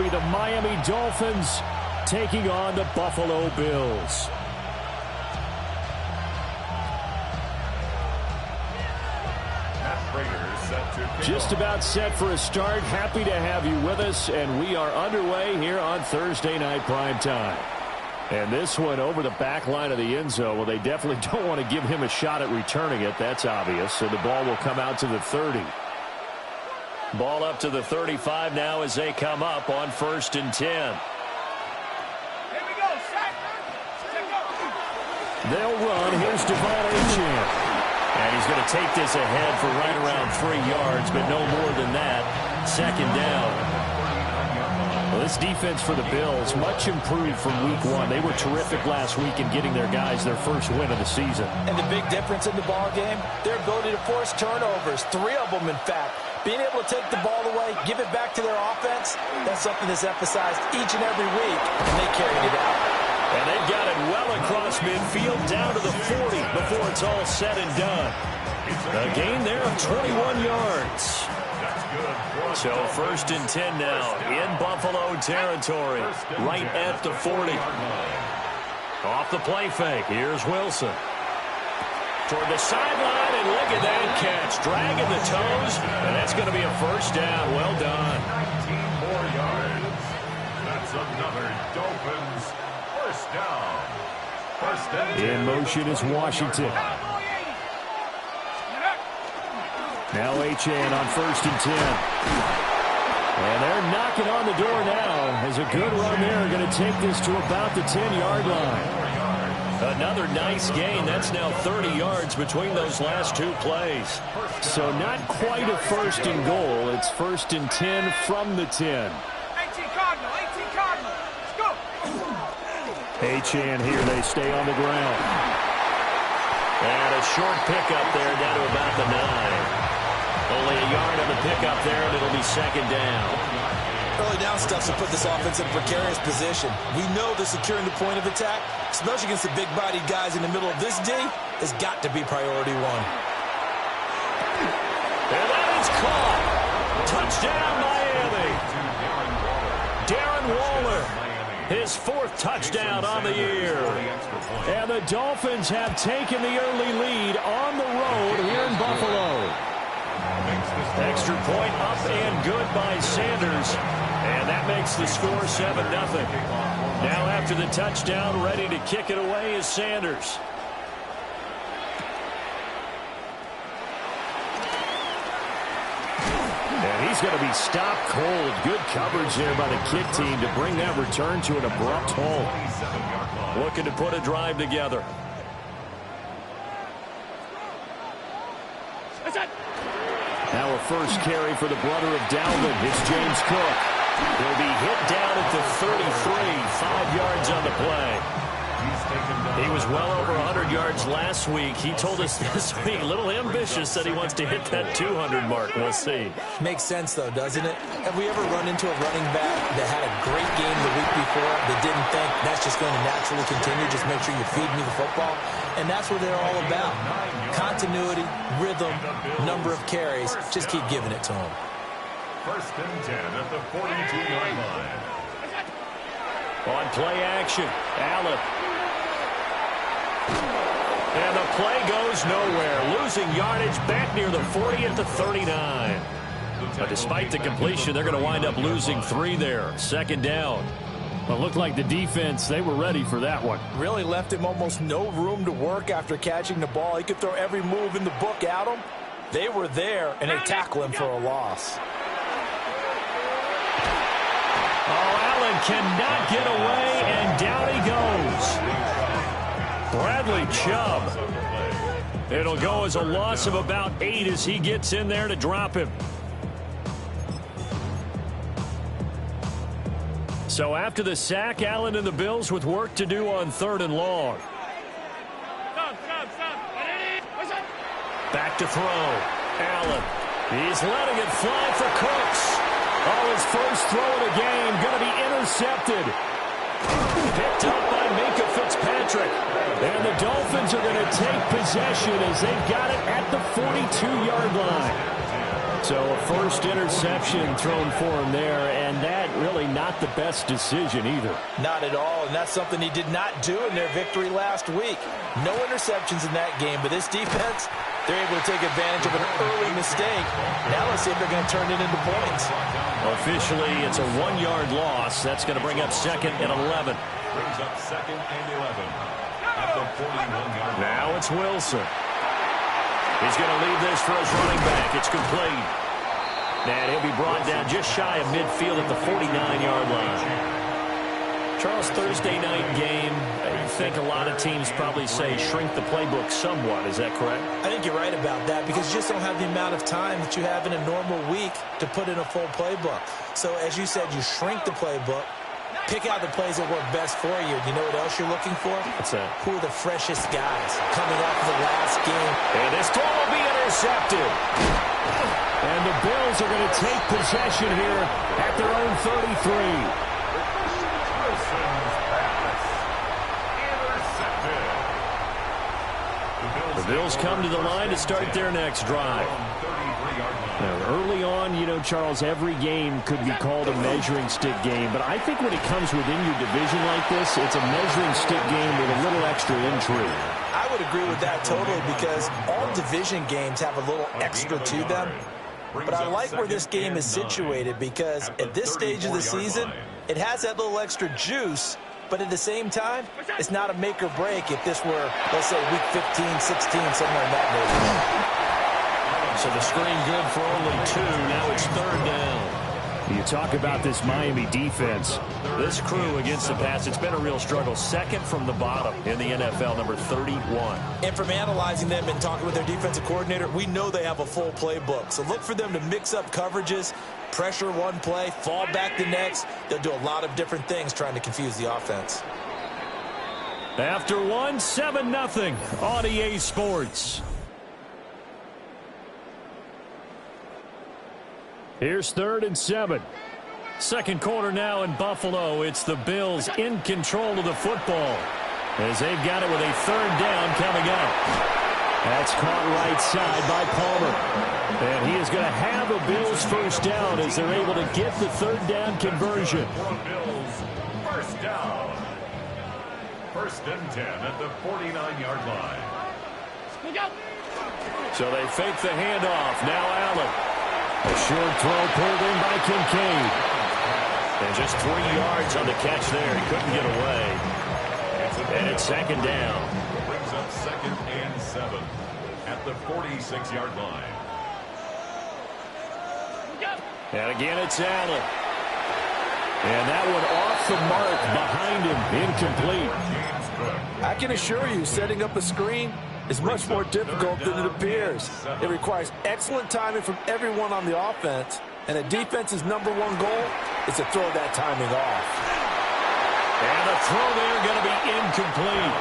be the Miami Dolphins taking on the Buffalo Bills. Just about set for a start. Happy to have you with us, and we are underway here on Thursday Night Prime Time. And this one over the back line of the end zone. Well, they definitely don't want to give him a shot at returning it. That's obvious. So the ball will come out to the 30. Ball up to the 35 now as they come up on 1st and 10. Here we go, Shaq. They'll run. Here's Devon Achane. And he's going to take this ahead for right around 3 yards, but no more than that. 2nd down. Well, this defense for the Bills, much improved from week 1. They were terrific last week in getting their guys their first win of the season. And the big difference in the ball game, their ability to force turnovers. 3 of them, in fact. Being able to take the ball away, give it back to their offense, that's something that's emphasized each and every week, and they carried it out. And they've got it well across midfield down to the 40 before it's all said and done. A gain there of 21 yards. So 1st and 10 now in Buffalo territory, right at the 40. Off the play fake, here's Wilson. Toward the sideline, and look at that catch. Dragging the toes, and that's going to be a 1st down. Well done. 19 more yards. That's another Dolphins first down. First and 10. In motion is Washington. Now Achane on 1st and 10. And they're knocking on the door now as a good run there. Going to take this to about the 10-yard line. Another nice gain. That's now 30 yards between those last 2 plays. So not quite a 1st and goal. It's 1st and 10 from the 10. 18 Cardinal, 18 Cardinal. Let's go. Achane here. They stay on the ground. And a short pickup there down to about the 9. Only a yard on the pickup there, and it'll be 2nd down. Early down stuff to put this offense in a precarious position. We know that securing the point of attack, especially against the big-bodied guys in the middle of this D, has got to be priority 1. And that is caught. Touchdown, Miami. Darren Waller, his 4th touchdown on the year. And the Dolphins have taken the early lead on the road here in Buffalo. Extra point up and good by Sanders. And that makes the score 7-0. Now after the touchdown, ready to kick it away is Sanders. And he's going to be stopped cold. Good coverage there by the kick team to bring that return to an abrupt halt. Looking to put a drive together. Now a first carry for the brother of Dalvin. It's James Cook. He'll be hit down at the 33, 5 yards on the play. He was well over 100 yards last week. He told us this week, a little ambitious, that he wants to hit that 200 mark. We'll see. Makes sense, though, doesn't it? Have we ever run into a running back that had a great game the week before that didn't think that's just going to naturally continue? Just make sure you feed me the football. And that's what they're all about. Continuity, rhythm, number of carries. Just keep giving it to them. 1st and 10 at the 42-yard line. On play action, Allen. And the play goes nowhere. Losing yardage back near the 40 at the 39. But despite the completion, they're going to wind up losing 3 there. 2nd down. Well, it looked like the defense, they were ready for that one. Really left him almost no room to work after catching the ball. He could throw every move in the book at him. They were there, and they tackle him for a loss. Oh, Allen cannot get away, and down he goes. Bradley Chubb. It'll go as a loss of about 8 as he gets in there to drop him. So after the sack, Allen and the Bills with work to do on 3rd and long. Back to throw. Allen. He's letting it fly for Cooks. Oh, his first throw of the game going to be intercepted. Picked up by Minka Fitzpatrick. And the Dolphins are going to take possession as they've got it at the 42-yard line. So a first interception thrown for him there, and that really not the best decision either. Not at all, and that's something he did not do in their victory last week. No interceptions in that game, but this defense, they're able to take advantage of an early mistake. Now let's see if they're going to turn it into points. Officially, it's a 1-yard loss. That's going to bring up 2nd and 11. Brings up 2nd and 11 at the 41-yard line. Now it's Wilson. He's going to leave this for his running back. It's complete. And he'll be brought down just shy of midfield at the 49-yard line. Charles, Thursday night game, I think a lot of teams probably say shrink the playbook somewhat. Is that correct? I think you're right about that because you just don't have the amount of time that you have in a normal week to put in a full playbook. So as you said, you shrink the playbook, pick out the plays that work best for you. You know what else you're looking for? What's that? Who are the freshest guys coming off of the last game? And this throw will be intercepted. And the Bills are going to take possession here at their own 33. The Bills come to the line to start their next drive. Now, early on, you know, Charles, every game could be called a measuring stick game. But I think when it comes within your division like this, it's a measuring stick game with a little extra intrigue. I would agree with that totally because all division games have a little extra to them. But I like where this game is situated because at this stage of the season, it has that little extra juice. But at the same time, it's not a make or break if this were, let's say, week 15, 16, somewhere in that neighborhood. So the screen good for only 2. Now it's 3rd down. You talk about this Miami defense. This crew against the pass, it's been a real struggle. 2nd from the bottom in the NFL, number 31. And from analyzing them and talking with their defensive coordinator, we know they have a full playbook. So look for them to mix up coverages, pressure one play, fall back the next. They'll do a lot of different things trying to confuse the offense. After 1, 7-0 on EA Sports. Here's 3rd and 7. Second quarter now in Buffalo. It's the Bills in control of the football as they've got it with a 3rd down coming up. That's caught right side by Palmer. And he is going to have a Bills first down as they're able to get the 3rd down conversion. Bills first down. 1st and 10 at the 49-yard line. So they fake the handoff. Now Allen. A short throw pulled in by Kincaid. And just 3 yards on the catch there. He couldn't get away. And it's 2nd down. Brings up 2nd and 7 at the 46-yard line. And again, it's Allen. And that one off the mark behind him, incomplete. I can assure you, setting up a screen is much more difficult than it appears. It requires excellent timing from everyone on the offense, and a defense's #1 goal is to throw that timing off. And the throw there going to be incomplete.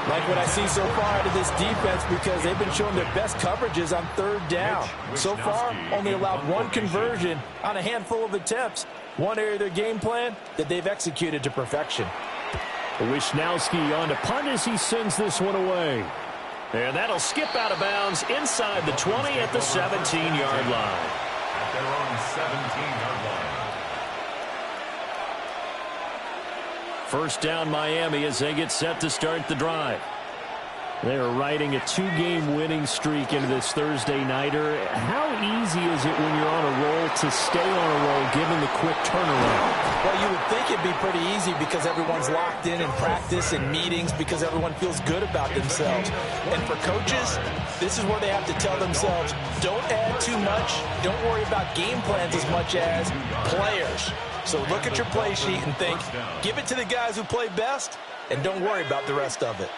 Like what I see so far out of this defense because they've been showing their best coverages on 3rd down. So far, only allowed 1 conversion on a handful of attempts. One area of their game plan that they've executed to perfection. Wisnowski on to punt as he sends this one away. And that'll skip out of bounds inside the 20 at the 17-yard line. At their own 17-yard line. First down Miami as they get set to start the drive. They are riding a 2-game winning streak into this Thursday nighter. How easy is it when you're on a roll to stay on a roll given the quick turnaround? Well, you would think it'd be pretty easy because everyone's locked in practice and meetings because everyone feels good about themselves. And for coaches, this is where they have to tell themselves, don't add too much. Don't worry about game plans as much as players. So look at your play sheet and think, give it to the guys who play best, and don't worry about the rest of it.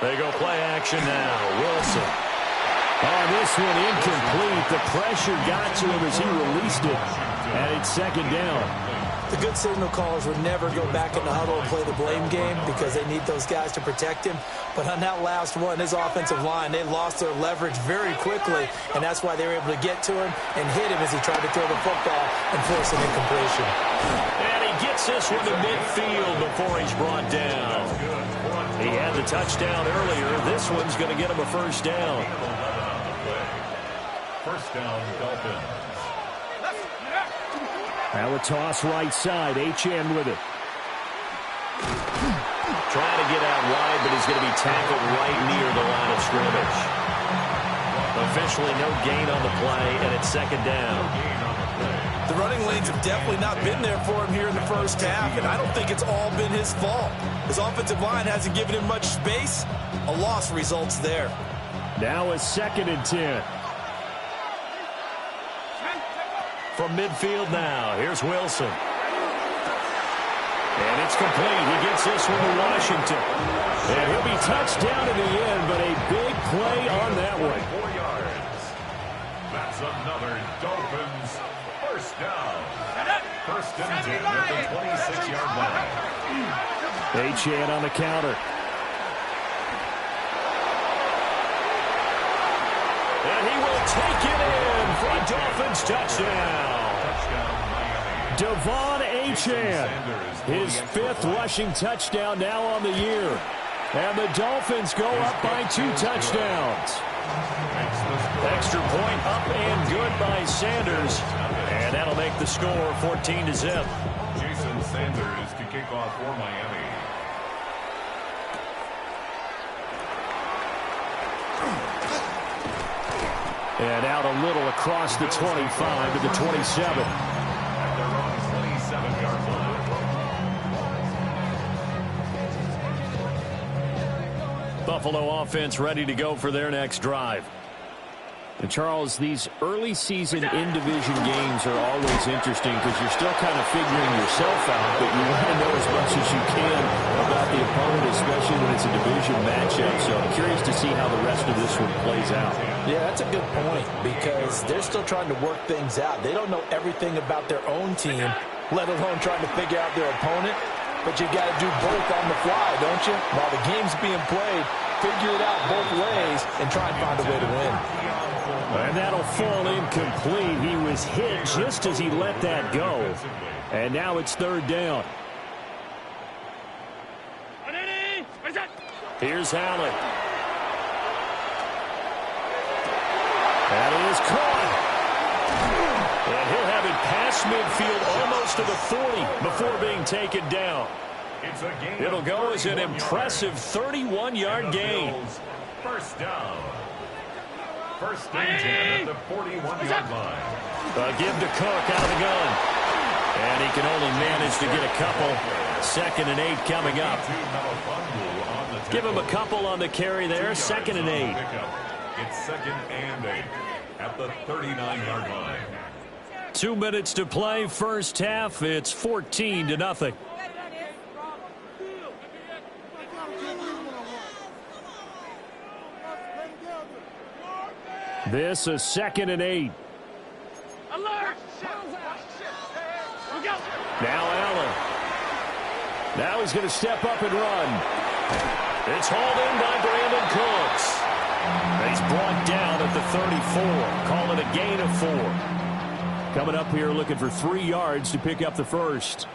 They go play action now. Wilson. On this one, incomplete. The pressure got to him as he released it. And it's 2nd down. The good signal callers would never go back in the huddle and play the blame game because they need those guys to protect him. But on that last one, his offensive line, they lost their leverage very quickly, and that's why they were able to get to him and hit him as he tried to throw the football and force an incompletion. And he gets this one to midfield before he's brought down. He had the touchdown earlier. This one's going to get him a first down. First down, Dolphins. Now a toss right side. Achane with it. Trying to get out wide, but he's going to be tackled right near the line of scrimmage. Officially no gain on the play, and it's second down. The running lanes have definitely not been there for him here in the first half, and I don't think it's all been his fault. His offensive line hasn't given him much space. A loss results there. Now a 2nd and 10. From midfield now, here's Wilson. And it's complete. He gets this one to Washington. And he'll be touched down in the end, but a big play on that one. 4 yards. That's another Dolphins first down. First and 10 at the 26-yard line. Achane on the counter. And he will take it in for a Dolphins touchdown. Devon Achane, his 5th rushing touchdown now on the year. And the Dolphins go up by 2 touchdowns. Extra point up and good by Sanders. And that'll make the score 14-0. Jason Sanders to kick off for Miami. And out a little across the 25 to the 27. At their own 27-yard line. Buffalo offense ready to go for their next drive. And Charles, these early season in-division games are always interesting because you're still kind of figuring yourself out, but you want to know as much as you can about the opponent, especially when it's a division matchup. So I'm curious to see how the rest of this one plays out. Yeah, that's a good point because they're still trying to work things out. They don't know everything about their own team, let alone trying to figure out their opponent. But you got to do both on the fly, don't you? While the game's being played, figure it out both ways and try and find a way to win. And that'll fall incomplete. He was hit just as he let that go. And now it's 3rd down. Here's Allen. That is caught. And he'll have it past midfield almost to the 40 before being taken down. It'll go as an impressive 31-yard gain. First down. First and 10 at the 41-yard line. Give to Cook out of the gun. And he can only manage to get a couple. 2nd and 8 coming up. Give him a couple on the carry there. 2nd and 8. It's 2nd and 8 at the 39-yard line. 2 minutes to play. First half. It's 14-0. This is 2nd and 8. Alert! Now Allen. Now he's going to step up and run. It's hauled in by Brandon Cooks. He's brought down at the 34. Call it a gain of 4. Coming up here looking for 3 yards to pick up the first.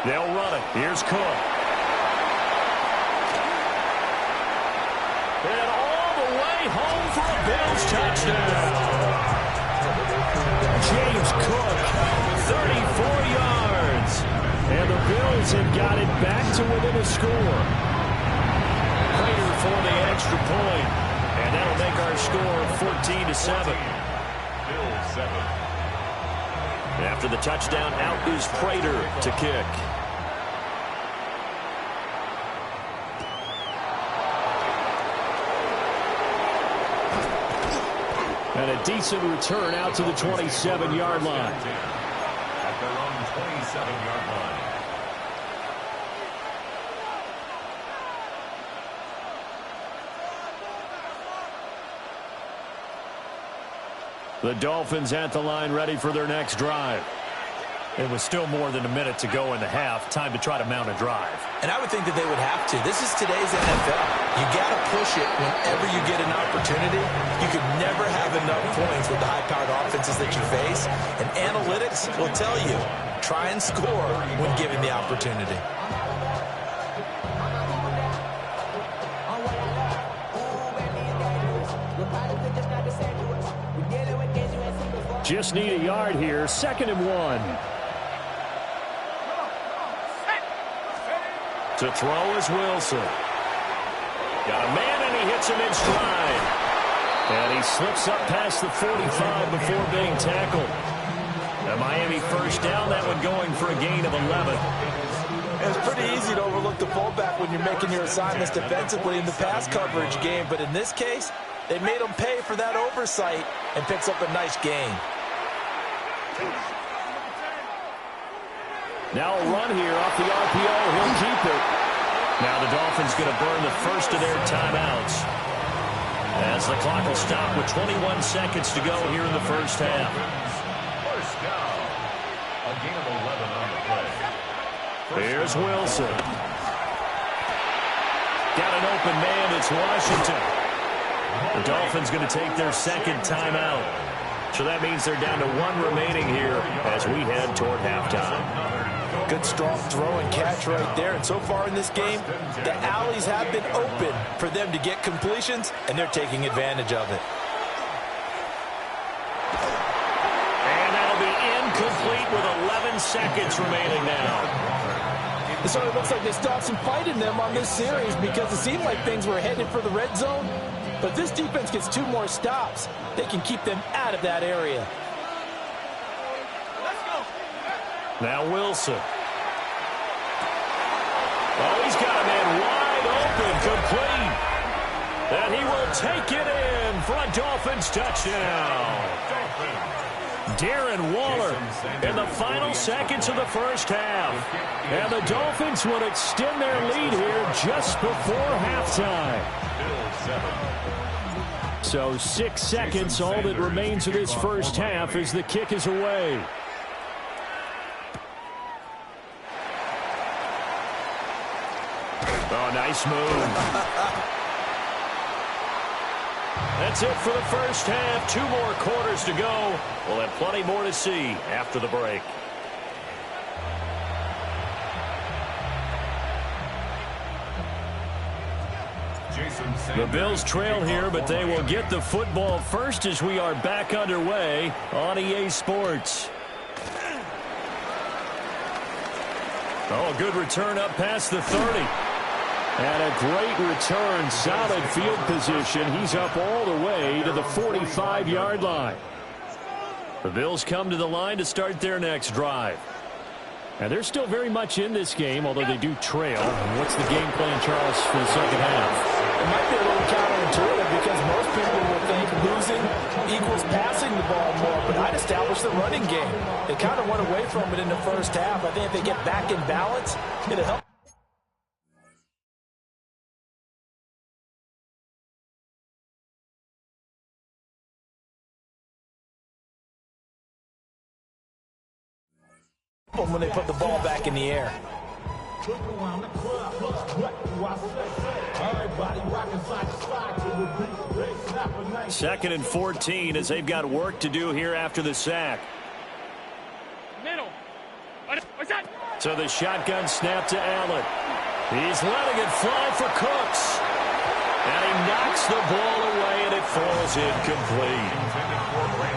They'll run it. Here's Cook. And all the way home for a Bills touchdown. James Cook, 34 yards. And the Bills have got it back to within a score. Prater for the extra point. And that'll make our score 14-7. Bills 7. After the touchdown, out is Prater to kick. And a decent return out to the 27-yard line. At their own 27-yard line. The Dolphins at the line ready for their next drive. It was still more than a minute to go in the half. Time to try to mount a drive. And I would think that they would have to. This is today's NFL. You got to push it whenever you get an opportunity. You could never have enough points with the high-powered offenses that you face. And analytics will tell you, try and score when given the opportunity. Just need a yard here. 2nd and 1. To throw is Wilson. Got a man, and he hits him in stride. And he slips up past the 45 before being tackled. A Miami first down, that one going for a gain of 11. It's pretty easy to overlook the fullback when you're making your assignments defensively in the pass coverage game. But in this case, they made him pay for that oversight and picks up a nice gain. Now a run here off the RPO. He'll keep it. Now the Dolphins going to burn the first of their timeouts, as the clock will stop with 21 seconds to go here in the first half. First down. A gain of 11 on the play. Here's Wilson. Got an open man. It's Washington. The Dolphins going to take their second timeout. So that means they're down to 1 remaining here as we head toward halftime. Good strong throw and catch right there. And so far in this game, the alleys have been open for them to get completions, and they're taking advantage of it. And that'll be incomplete with 11 seconds remaining now. So it looks like they still have some fight in them on this series, because it seemed like things were headed for the red zone. But this defense gets 2 more stops. They can keep them out of that area. Now Wilson. Oh, he's got a man wide open, complete. And he will take it in for a Dolphins touchdown. Darren Waller in the final seconds of the first half. And the Dolphins would extend their lead here just before halftime. So 6 seconds, all that remains of this first half as the kick is away. Oh, nice move. That's it for the first half. 2 more quarters to go. We'll have plenty more to see after the break. The Bills trail here, but they will get the football first as we are back underway on EA Sports. Oh, good return up past the 30. And a great return, solid field position. He's up all the way to the 45-yard line. The Bills come to the line to start their next drive. And they're still very much in this game, although they do trail. And what's the game plan, Charles, for the second half? It might be a little counterintuitive because most people will think losing equals passing the ball more, but I'd establish the running game. They kind of went away from it in the first half. I think if they get back in balance, it'll help. When they put the ball back in the air. 2nd and 14 as they've got work to do here after the sack. Middle. What's that? So the shotgun snap to Allen. He's letting it fly for Cooks. And he knocks the ball away, and it falls incomplete.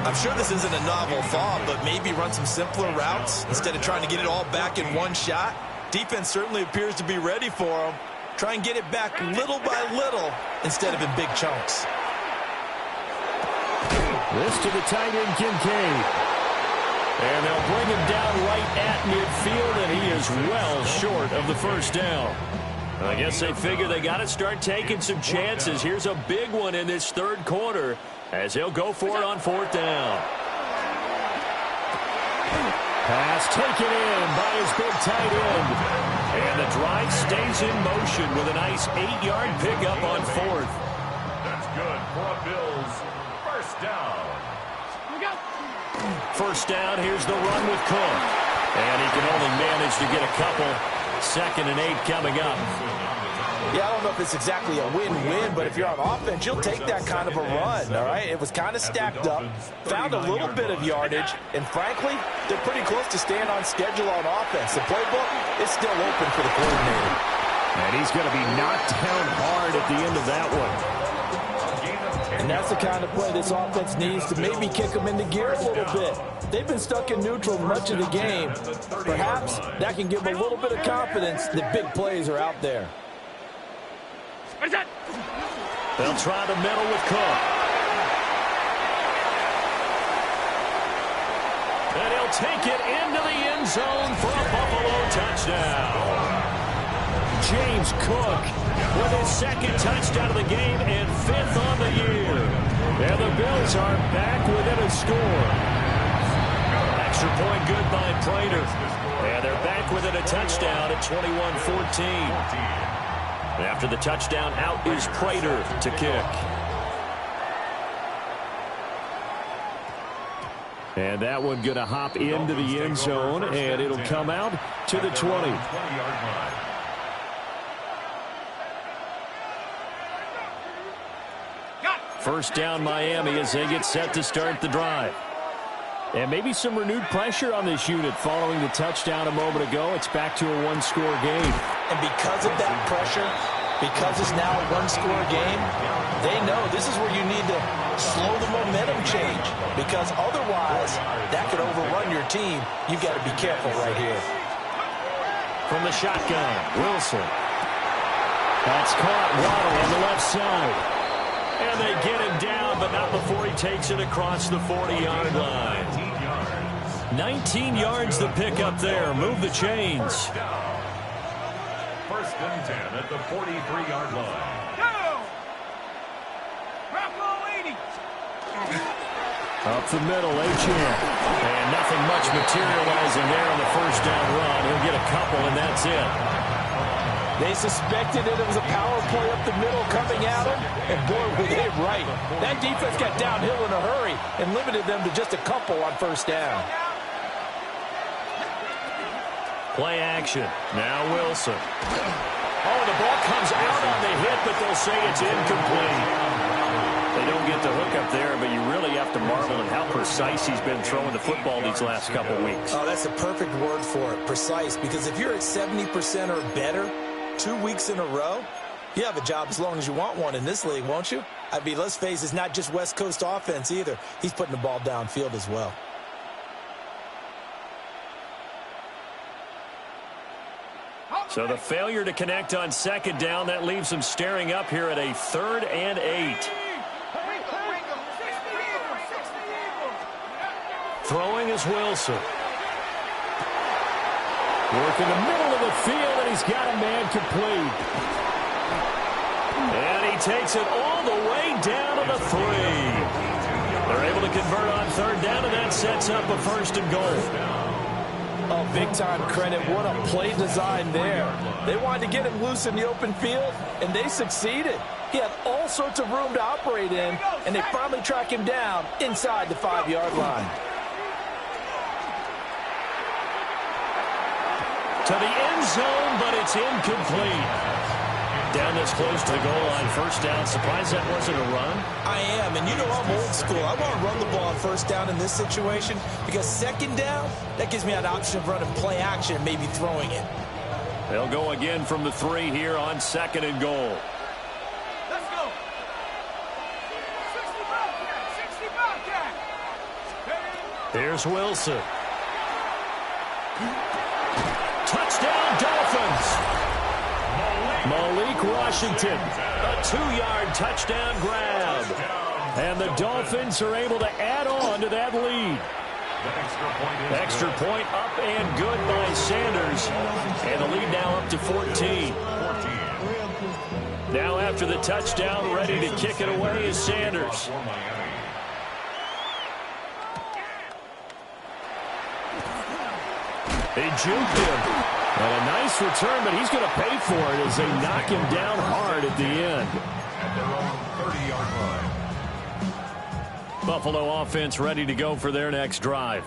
I'm sure this isn't a novel thought, but maybe run some simpler routes instead of trying to get it all back in one shot. Defense certainly appears to be ready for him. Try and get it back little by little instead of in big chunks. This to the tight end, Kincaid. And they'll bring him down right at midfield, and he is well short of the first down. I guess they figure they got to start taking some chances. Here's a big one in this 3rd quarter as he'll go for it on 4th down. Pass taken in by his big tight end. And the drive stays in motion with a nice 8-yard pickup on 4th. That's good for a Bills first down. First down, here's the run with Cook. And he can only manage to get a couple. 2nd and 8 coming up. Yeah, I don't know if it's exactly a win-win, but if you're on offense, you'll take that kind of a run, all right? It was kind of stacked up, found a little bit of yardage, and frankly, they're pretty close to staying on schedule on offense. The playbook is still open for the coordinator. And he's going to be knocked down hard at the end of that one. And that's the kind of play this offense needs to maybe kick them into gear a little bit. They've been stuck in neutral much of the game. Perhaps that can give them a little bit of confidence that big plays are out there. They'll try the middle with Cook. And he'll take it into the end zone for a Buffalo touchdown. James Cook with his 2nd touchdown of the game and 5th on the year. And the Bills are back within a score. Extra point good by Prater. And they're back within a touchdown at 21-14. After the touchdown, out is Prater to kick. And that one going to hop into the end zone, and it'll come out to the 20. First down Miami as they get set to start the drive. And maybe some renewed pressure on this unit following the touchdown a moment ago. It's back to a one-score game. And because of that pressure, because it's now a one-score game, they know this is where you need to slow the momentum change. Because otherwise, that could overrun your team. You've got to be careful right here. From the shotgun, Wilson. That's caught. Waddle on the left side. And they get him down, but not before he takes it across the 40-yard line. 19 yards to pick up there. Move the chains. First and 10 at the 43-yard line. Up the middle, Achane. And nothing much materializing there on the first down run. He'll get a couple, and that's it. They suspected that it was a power play up the middle coming at them, and boy, were they right. That defense got downhill in a hurry and limited them to just a couple on first down. Play action. Now Wilson. Oh, the ball comes out on the hit, but they'll say it's incomplete. They don't get the hook up there, but you really have to marvel at how precise he's been throwing the football these last couple weeks. Oh, that's the perfect word for it, precise, because if you're at 70% or better 2 weeks in a row, you have a job as long as you want one in this league, won't you? I mean, let's face it, it's not just West Coast offense either. He's putting the ball downfield as well. So the failure to connect on second down, that leaves them staring up here at a 3rd and 8. Throwing is Wilson. Working the middle of the field, and he's got a man complete. And he takes it all the way down to the 3. They're able to convert on 3rd down, and that sets up a 1st and goal. Oh, big-time credit. What a play design there. They wanted to get him loose in the open field, and they succeeded. He had all sorts of room to operate in, and they finally track him down inside the 5-yard line. To the end zone, but it's incomplete. Down this close to the goal line, first down. Surprised that wasn't a run? I am, and you know I'm old school. I want to run the ball on first down in this situation because second down, that gives me an option of running play action and maybe throwing it. They'll go again from the 3 here on 2nd and goal. Let's go. 60 Bobcat. Here's Wilson. Touchdown, Dolphins. Malik Washington, a 2-yard touchdown grab. And the Dolphins are able to add on to that lead. Extra point up and good by Sanders. And the lead now up to 14. Now after the touchdown, ready to kick it away is Sanders. They juked him. And a nice return, but he's going to pay for it as they knock him down hard at the end. At their own 30-yard line. Buffalo offense ready to go for their next drive.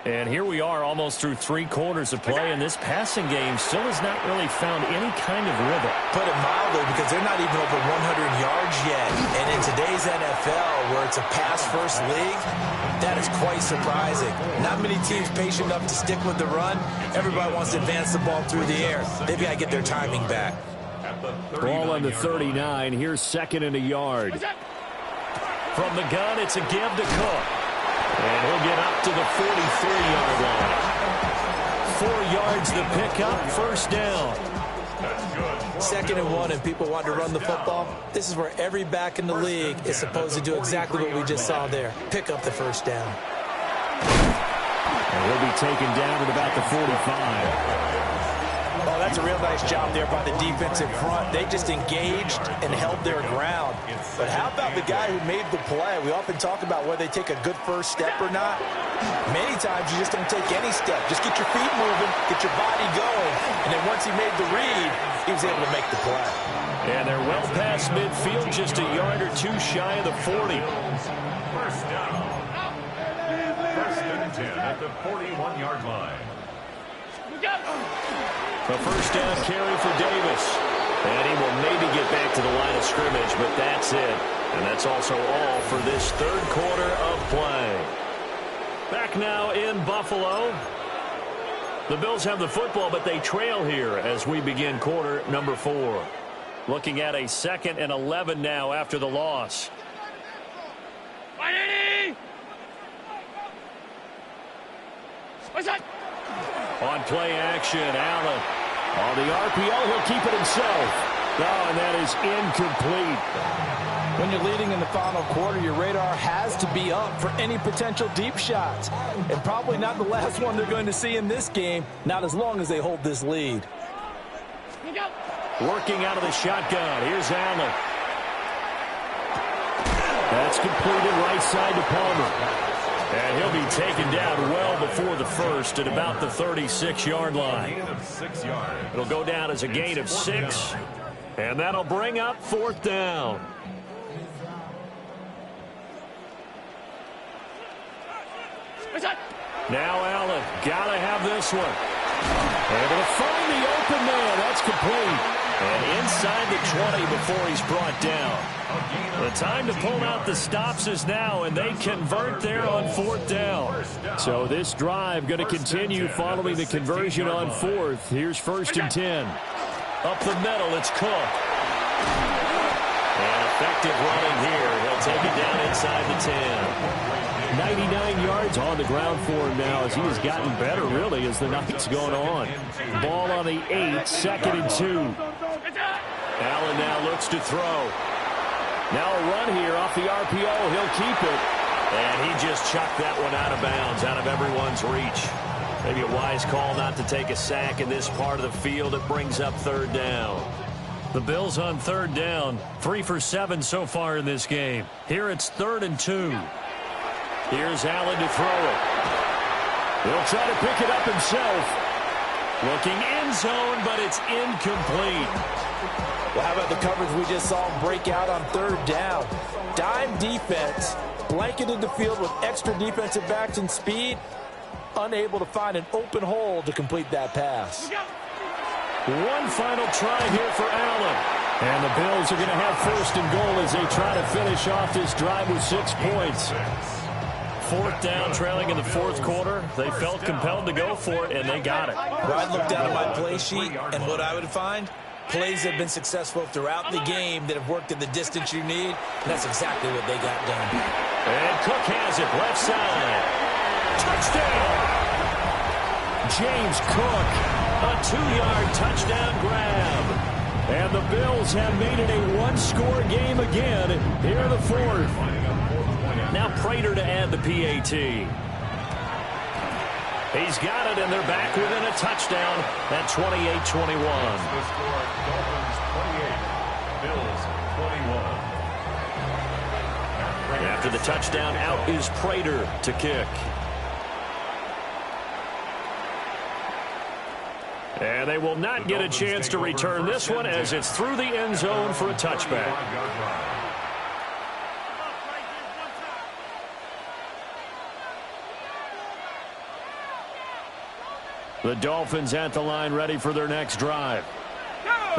And here we are almost through 3 quarters of play, and this passing game still has not really found any kind of rhythm. Put it mildly, because they're not even over 100 yards yet. And in today's NFL, where it's a pass-first league, that is quite surprising. Not many teams patient enough to stick with the run. Everybody wants to advance the ball through the air. They've got to get their timing back. Ball on the 39. Here's 2nd and a yard. From the gun, it's a give to Cook. And he'll get up to the 43-yard line. 4 yards to pick up, first down. 2nd and 1, and people want to run the football. This is where every back in the league is supposed to do exactly what we just saw there. Pick up the first down. And he'll be taken down at about the 45. Oh, that's a real nice job there by the defensive front. They just engaged and held their ground. But how about the guy who made the play? We often talk about whether they take a good first step or not. Many times you just don't take any step. Just get your feet moving, get your body going. And then once he made the read, he was able to make the play. And they're well past midfield, just a yard or 2 shy of the 40. First down. First and 10 at the 41-yard line. A first down carry for Davis. And he will maybe get back to the line of scrimmage, but that's it. And that's also all for this 3rd quarter of play. Back now in Buffalo. The Bills have the football, but they trail here as we begin quarter number 4. Looking at a 2nd and 11 now after the loss. On play action, Allen. On the RPO, he'll keep it himself. Oh, and that is incomplete. When you're leading in the final quarter, your radar has to be up for any potential deep shots. And probably not the last one they're going to see in this game, not as long as they hold this lead. Working out of the shotgun. Here's Allen. That's completed right side to Palmer. And he'll be taken down well before the first at about the 36-yard line. It'll go down as a gain of 6. And that'll bring up 4th down. Now Allen, gotta have this one. Able to find the open man. That's complete. And inside the 20 before he's brought down. The time to pull out the stops is now, and they convert there on 4th down. So this drive going to continue following the conversion on 4th. Here's 1st and 10. Up the middle, it's Cook. And effective running here. He'll take it down inside the 10. 99 yards on the ground for him now as he has gotten better, really, as the night's gone on. Ball on the 8, 2nd and 2. Allen now looks to throw. Now a run here off the RPO. He'll keep it. And he just chucked that one out of bounds, out of everyone's reach. Maybe a wise call not to take a sack in this part of the field. It brings up 3rd down. The Bills on 3rd down. 3 for 7 so far in this game. Here it's 3rd and 2. Here's Allen to throw it. He'll try to pick it up himself. Looking end zone, but it's incomplete. Well, how about the coverage we just saw break out on 3rd down? Dime defense, blanketed the field with extra defensive backs and speed, unable to find an open hole to complete that pass. One final try here for Allen. And the Bills are going to have 1st and goal as they try to finish off this drive with 6 points. 4th down, trailing in the 4th quarter. They felt compelled to go for it, and they got it. Well, I'd look down at my play sheet, and what I would find, plays have been successful throughout the game that have worked in the distance you need, and that's exactly what they got done. And Cook has it, left side. Touchdown! James Cook, a 2-yard touchdown grab. And the Bills have made it a 1-score game again here in the 4th. Now Prater to add the PAT. He's got it, and they're back within a touchdown at 28-21. The score, Dolphins 28, Bills 21. After the touchdown, out is Prater to kick. And they will not get a chance to return this one as it's through the end zone for a touchback. The Dolphins at the line ready for their next drive.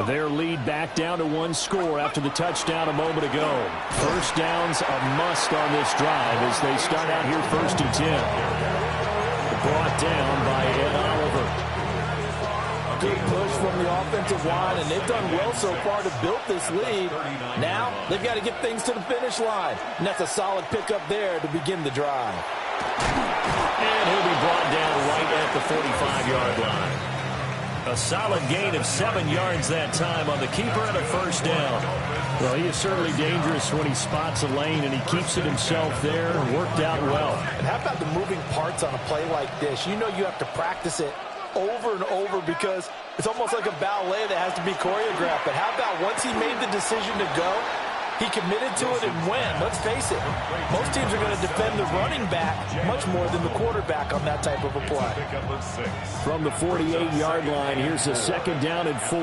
Their lead back down to one score after the touchdown a moment ago. First down's a must on this drive as they start out here 1st and 10. Brought down by Ed Oliver. Good push from the offensive line, and they've done well so far to build this lead. Now they've got to get things to the finish line, and that's a solid pickup there to begin the drive. And he'll be brought down right at the 45-yard line. A solid gain of 7 yards that time on the keeper and a first down. Well, he is certainly dangerous when he spots a lane, and he keeps it himself there. Worked out well. And how about the moving parts on a play like this? You know you have to practice it over and over because it's almost like a ballet that has to be choreographed. But how about once he made the decision to go, he committed to it and went. Let's face it, most teams are going to defend the running back much more than the quarterback on that type of a play. From the 48-yard line, here's a 2nd down and 4.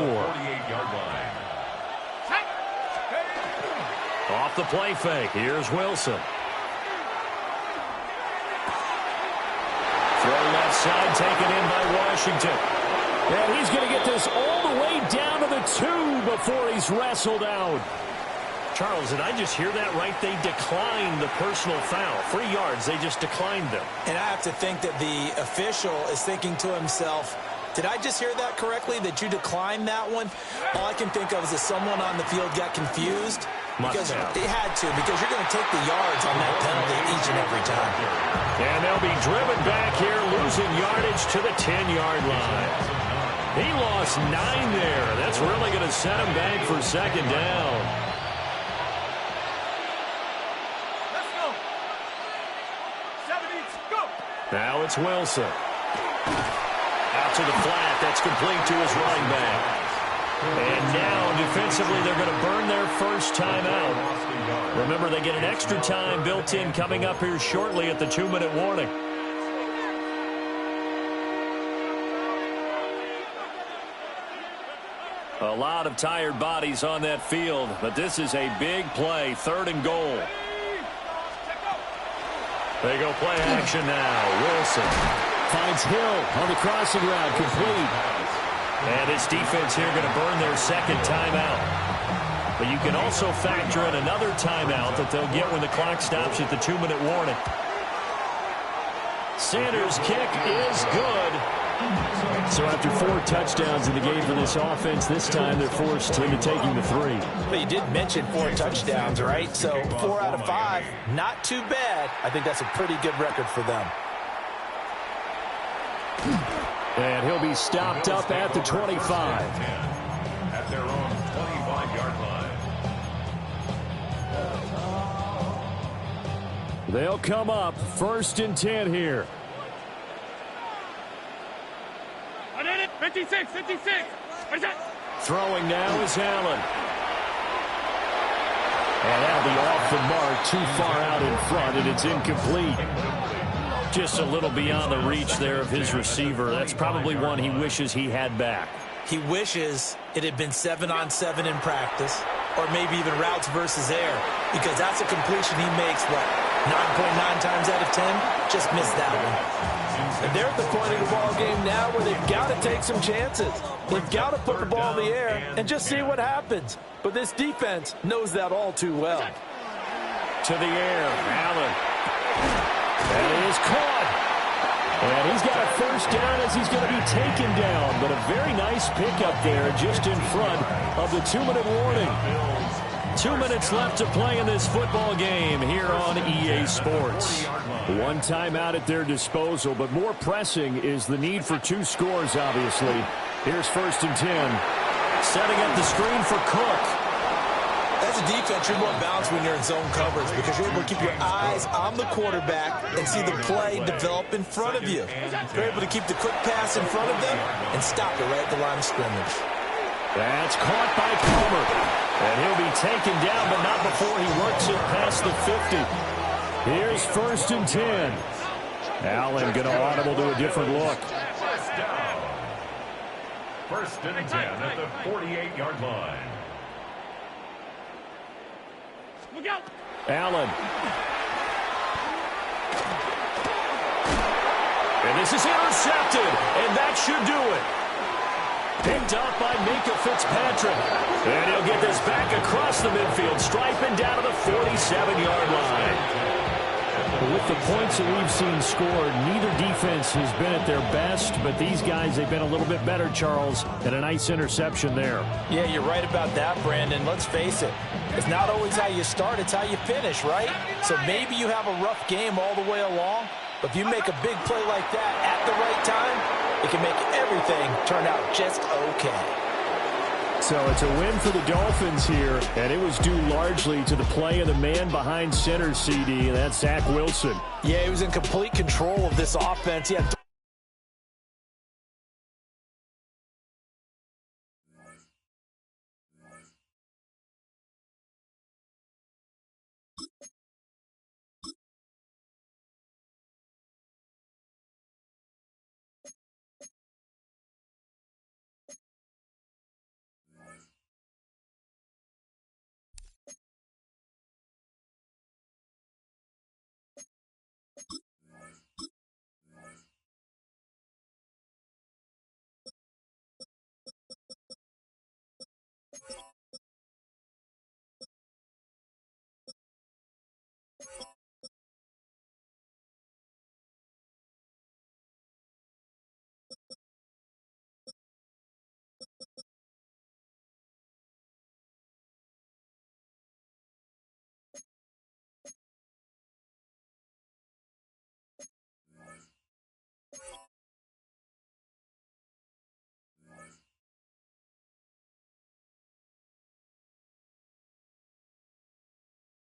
Off the play fake, here's Wilson. Throw left side, taken in by Washington. And he's going to get this all the way down to the 2 before he's wrestled out. Charles, did I just hear that right? They declined the personal foul. 3 yards, they just declined them. And I have to think that the official is thinking to himself, did I just hear that correctly, that you declined that one? All I can think of is that someone on the field got confused. Because they had to, because you're going to take the yards on that penalty each and every time. And they'll be driven back here, losing yardage to the 10-yard line. He lost 9 there. That's really going to set him back for 2nd down. Now it's Wilson. Out to the flat. That's complete to his running back. And now, defensively, they're going to burn their first timeout. Remember, they get an extra time built in coming up here shortly at the 2-minute warning. A lot of tired bodies on that field, but this is a big play, 3rd and goal. They go play action now. Wilson finds Hill on the crossing route, complete. And this defense here going to burn their 2nd timeout. But you can also factor in another timeout that they'll get when the clock stops at the 2-minute warning. Sanders' kick is good. So after 4 touchdowns in the game for this offense, this time they're forced into taking the 3. But you did mention 4 touchdowns, right? So 4 out of 5, not too bad. I think that's a pretty good record for them. And he'll be stopped up at the 25. At their own 25-yard line. They'll come up 1st and 10 here. 56. Throwing now is Allen. And that'll be off the mark, too far out in front, and it's incomplete. Just a little beyond the reach there of his receiver. That's probably one he wishes he had back. He wishes it had been 7-on-7 in practice, or maybe even routes versus air, because that's a completion he makes, 9.9 times out of 10? Just missed that one. And they're at the point of the ball game now where they've got to take some chances. They've got to put the ball in the air and just see what happens. But this defense knows that all too well. To the air, Allen. That is caught. And he's got a first down as he's going to be taken down. But a very nice pickup there just in front of the 2-minute warning. 2 minutes left to play in this football game here on EA Sports. 1 timeout at their disposal, but more pressing is the need for 2 scores, obviously. Here's 1st and 10. Setting up the screen for Cook. As a defense, you're more balanced when you're in zone coverage because you're able to keep your eyes on the quarterback and see the play develop in front of you. You're able to keep the quick pass in front of them and stop it right at the line of scrimmage. That's caught by Palmer. And he'll be taken down, but not before he works it past the 50. Here's 1st and 10. Allen going to audible to a different look. 1st and 10 at the 48-yard line. Look out. Allen. And this is intercepted, and that should do it. Picked up by Minka Fitzpatrick. And he'll get this back across the midfield, striping down to the 47-yard line. With the points that we've seen scored, neither defense has been at their best, but these guys, they've been a little bit better, Charles, and a nice interception there. Yeah, you're right about that, Brandon. Let's face it. It's not always how you start, it's how you finish, right? So maybe you have a rough game all the way along, but if you make a big play like that at the right time, it can make everything turn out just okay. So it's a win for the Dolphins here, and it was due largely to the play of the man behind center, CD, and that's Zach Wilson. Yeah, he was in complete control of this offense. He had